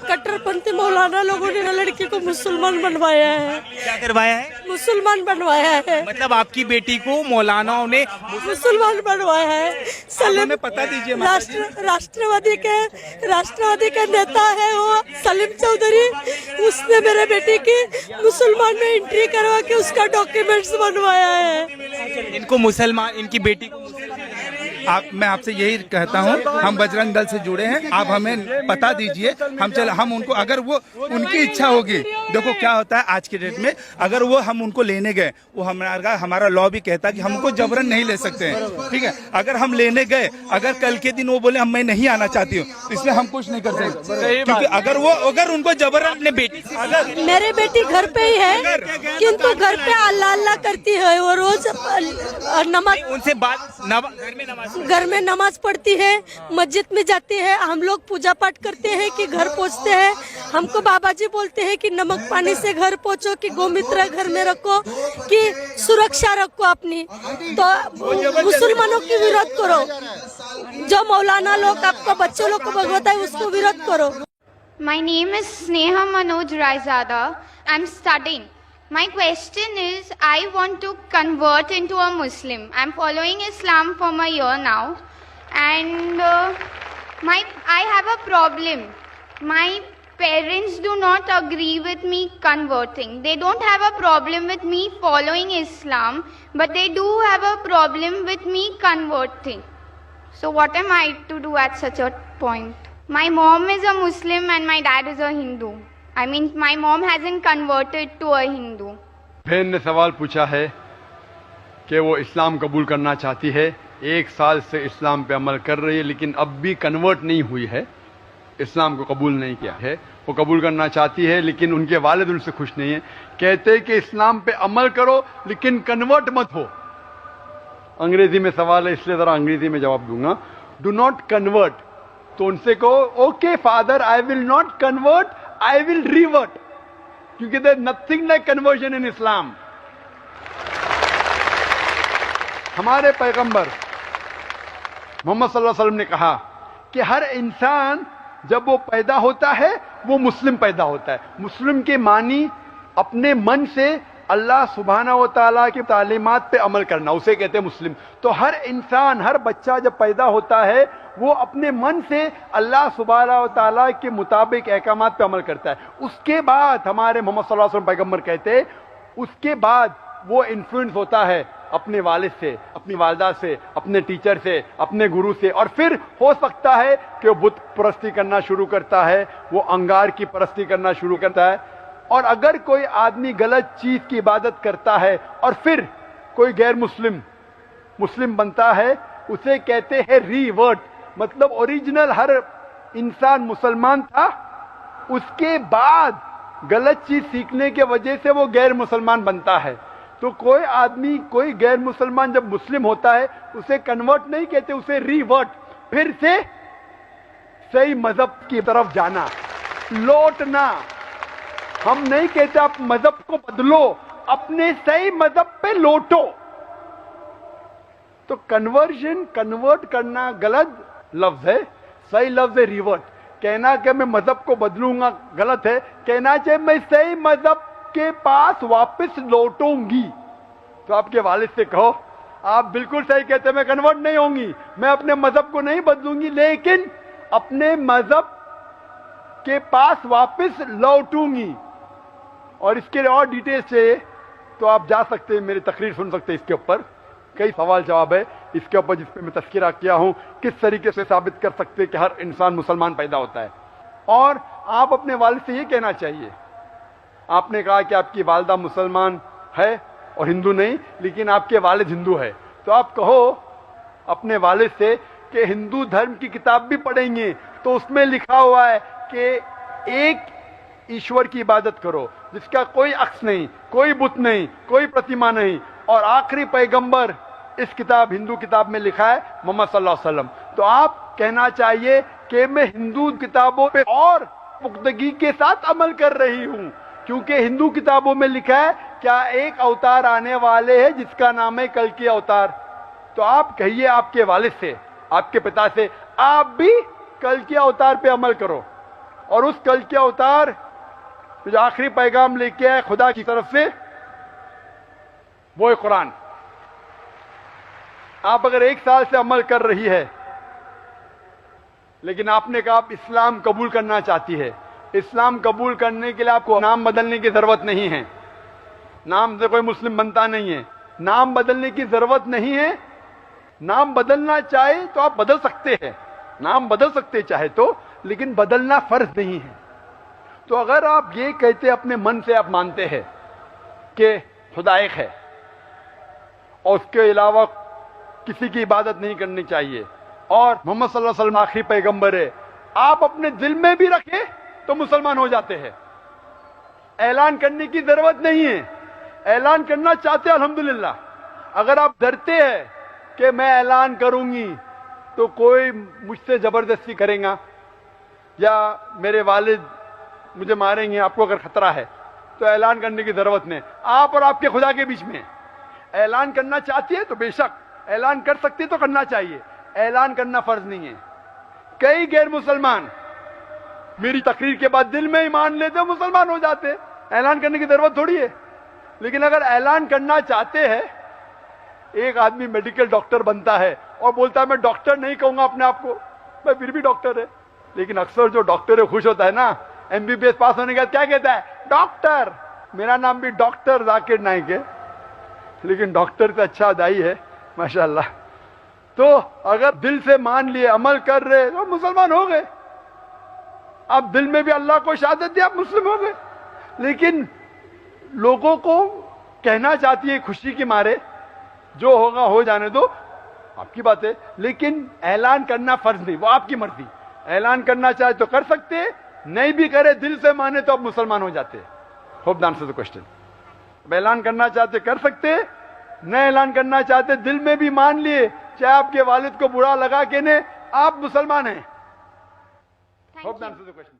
कट्टरपंथी मौलाना लोगों ने लड़की को मुसलमान बनवाया है। क्या करवाया है? मुसलमान बनवाया है, मतलब आपकी बेटी को मौलानाओं ने मुसलमान बनवाया है। सलीम हमें पता दीजिए माता जी। राष्ट्रवादी के नेता है वो सलीम चौधरी, उसने मेरे बेटी की मुसलमान में एंट्री करवा के उसका डॉक्यूमेंट्स बनवाया है। इनको मुसलमान, इनकी बेटी को मैं आपसे यही कहता हूँ, हम बजरंग दल से जुड़े हैं, आप हमें पता दीजिए, हम उनको, अगर वो उनकी इच्छा होगी, देखो क्या होता है आज के डेट में, अगर वो हम उनको लेने गए, वो हमारा लॉ भी कहता है कि हमको जबरन नहीं ले सकते हैं, ठीक है। अगर हम लेने गए, अगर कल के दिन वो बोले मैं नहीं आना चाहती हूँ, तो इसमें हम कुछ नहीं कर सकते, क्योंकि अगर उनको जबरन अपने बेटी अगर मेरे बेटी घर पे ही है, किंतु घर पे अल्लाह अल्लाह करती है, वो रोज नमाज, उनसे बात घर में नमाज पढ़ती है, मस्जिद में जाती है, हम लोग पूजा पाठ करते हैं कि घर पहुंचते हैं। हमको बाबा जी बोलते हैं कि नमक पानी से घर पहुंचो, कि गोमित्र घर में रखो, कि सुरक्षा रखो अपनी। तो मुसलमानों की विरोध करो, जो मौलाना लोग आपको बच्चों लोग को भगवता है उसको विरोध करो। My name is Sneha Manoj Raizada. I'm studying. My question is, I want to convert into a Muslim. I'm following Islam for a year now, and I have a problem. My parents do not agree with me converting. They don't have a problem with me following Islam, but they do have a problem with me converting. So what am I to do at such a point? My mom is a Muslim and my dad is a Hindu. I mean, my mom hasn't converted to a Hindu. बहन ने सवाल पूछा है कि वो इस्लाम कबूल करना चाहती है, 1 साल से इस्लाम पे अमल कर रही है, लेकिन अब भी कन्वर्ट नहीं हुई है, इस्लाम को कबूल नहीं किया है। वो कबूल करना चाहती है, लेकिन उनके वालिद उनसे खुश नहीं है, कहते हैं कि इस्लाम पे अमल करो लेकिन कन्वर्ट मत हो। अंग्रेजी में सवाल है, इसलिए ज़रा अंग्रेजी में जवाब दूंगा। डू नॉट कन्वर्ट, तो उनसे कहो okay father, I will not convert, I will revert, क्योंकि there nothing like conversion in Islam. हमारे पैगंबर मोहम्मद सल्लल्लाहु अलैहि वसल्लम ने कहा कि हर इंसान जब वो पैदा होता है वो मुस्लिम पैदा होता है। मुस्लिम के मानी अपने मन से अल्लाह सुब्हानहू व तआला की तालीमात पे अमल करना, उसे कहते हैं मुस्लिम। तो हर इंसान, हर बच्चा जब पैदा होता है वो अपने मन से अल्लाह सुब्हानहू व तआला के मुताबिक अहकामात पे अमल करता है। उसके बाद हमारे मोहम्मद सल्लल्लाहु अलैहि वसल्लम पैगंबर कहते हैं, उसके बाद वो इन्फ्लुएंस होता है अपने वालिद से, अपनी वालदा से, अपने टीचर से, अपने गुरु से, और फिर हो सकता है कि वो बुत परस्ती करना शुरू करता है, वो अंगार की परस्ती करना शुरू करता है। और अगर कोई आदमी गलत चीज की इबादत करता है और फिर कोई गैर मुस्लिम बनता है, उसे कहते हैं रीवर्ट। मतलब ओरिजिनल हर इंसान मुसलमान था, उसके बाद गलत चीज सीखने के वजह से वो गैर मुसलमान बनता है। तो कोई आदमी, कोई गैर मुसलमान जब मुस्लिम होता है उसे कन्वर्ट नहीं कहते, उसे रीवर्ट, फिर से सही मजहब की तरफ जाना, लौटना। हम नहीं कहते आप मजहब को बदलो, अपने सही मजहब पे लौटो। तो कन्वर्ट करना गलत लफ्ज है, सही लफ्ज है रिवर्ट। कहना कि मैं मजहब को बदलूंगा गलत है, कहना चाहिए मैं सही मजहब के पास वापस लौटूंगी। तो आपके वालिद से कहो, आप बिल्कुल सही कहते हैं, मैं कन्वर्ट नहीं होंगी, मैं अपने मजहब को नहीं बदलूंगी, लेकिन अपने मजहब के पास वापस लौटूंगी। और इसके लिए और डिटेल से तो आप जा सकते हैं, मेरी तकरीर सुन सकते हैं। इसके ऊपर कई सवाल जवाब है इसके ऊपर, जिस पे मैं तस्करा किया हूं, किस तरीके से साबित कर सकते हैं कि हर इंसान मुसलमान पैदा होता है। और आप अपने वालिद से ये कहना चाहिए, आपने कहा कि आपकी वालदा मुसलमान है और हिंदू नहीं, लेकिन आपके वालिद हिंदू है, तो आप कहो अपने वालिद से कि हिंदू धर्म की किताब भी पढ़ेंगे तो उसमें लिखा हुआ है कि एक ईश्वर की इबादत करो जिसका कोई अक्स नहीं, कोई बुत नहीं, कोई प्रतिमा नहीं, और आखिरी पैगंबर इस किताब, हिंदू किताब में लिखा है मोहम्मद सल्लल्लाहु अलैहि वसल्लम। तो आप कहना चाहिए कि मैं हिंदू किताबों पे और पुख्तगी के साथ अमल कर रही हूं, क्योंकि हिंदू किताबों में लिखा है क्या एक अवतार आने वाले हैं जिसका नाम है कल की अवतार। तो आप कहिए आपके वालिद से, आपके पिता से, आप भी कल के अवतार पे अमल करो। اور اس کل کے اوتار جو آخری پیغام لے کے آئے خدا کی طرف سے وہ ہے قرآن. آپ اگر 1 سال سے عمل کر رہی ہے لیکن آپ نے کہا آپ اسلام قبول کرنا چاہتی ہے, اسلام قبول کرنے کے لیے آپ کو نام بدلنے کی ضرورت نہیں ہے. نام سے کوئی مسلم بنتا نہیں ہے, نام بدلنے کی ضرورت نہیں ہے. نام بدلنا چاہے تو آپ بدل سکتے ہیں, نام بدل سکتے چاہے تو, لیکن بدلنا فرض نہیں ہے. تو اگر آپ یہ کہتے اپنے من سے آپ مانتے ہیں کہ خدا ایک ہے اور اس کے علاوہ کسی کی عبادت نہیں کرنی چاہیے اور محمد صلی اللہ علیہ وسلم آخری پیغمبر ہے, آپ اپنے دل میں بھی رکھیں تو مسلمان ہو جاتے ہیں. اعلان کرنے کی ضرورت نہیں ہے. اعلان کرنا چاہتے ہیں الحمدللہ. اگر آپ ڈرتے ہیں کہ میں اعلان کروں گی تو کوئی مجھ سے زبردستی کرے گا یا میرے والد مجھے ماریں گے, آپ کو اگر خطرہ ہے تو اعلان کرنے کی ضرورت نہیں. آپ اور آپ کے خدا کے بیچ میں اعلان کرنا چاہتی ہے تو بے شک اعلان کر سکتی تو کرنا چاہیے. اعلان کرنا فرض نہیں ہے. کئی غیر مسلمان میری تقریر کے بعد دل میں ہی مان لیتے مسلمان ہو جاتے, اعلان کرنے کی ضرورت تھوڑی ہے. لیکن اگر اعلان کرنا چاہتے ہیں, ایک آدمی میڈیکل ڈاکٹر بنتا ہے اور بولتا ہے میں ڈاکٹر نہیں کہوں گا اپنے آپ کو, میں پھر بھی ڈاکٹر ہے. لیکن اکثر جو ڈاکٹر ہے خوش ہوتا ہے نا, MBBS پاس ہونے کے بعد کیا کہتا ہے, ڈاکٹر. میرا نام بھی ڈاکٹر ذاکر نائک ہے, لیکن ڈاکٹر سے اچھا دائی ہے ماشاءاللہ. تو اگر دل سے مان لیے, عمل کر رہے تو مسلمان ہو گئے. آپ دل میں بھی اللہ کو شہادت دیا, آپ مسلم ہو گئے. لیکن لوگوں کو کہنا چاہتی ہے خوشی کے مارے جو ہوگا ہو جانے دو, آپ کی بات ہے, لیکن اعلان کرنا فرض نہیں, وہ آپ کی مرضی. اعلان کرنا چاہے تو کر سکتے, نہیں بھی کرے دل سے مانے تو آپ مسلمان ہو جاتے. Hope the answer the question. اعلان کرنا چاہتے کر سکتے, نہ اعلان کرنا چاہتے دل میں بھی مان لیے, چاہے آپ کے والد کو برا لگا کہ نہیں, آپ مسلمان ہیں. Hope the answer the question.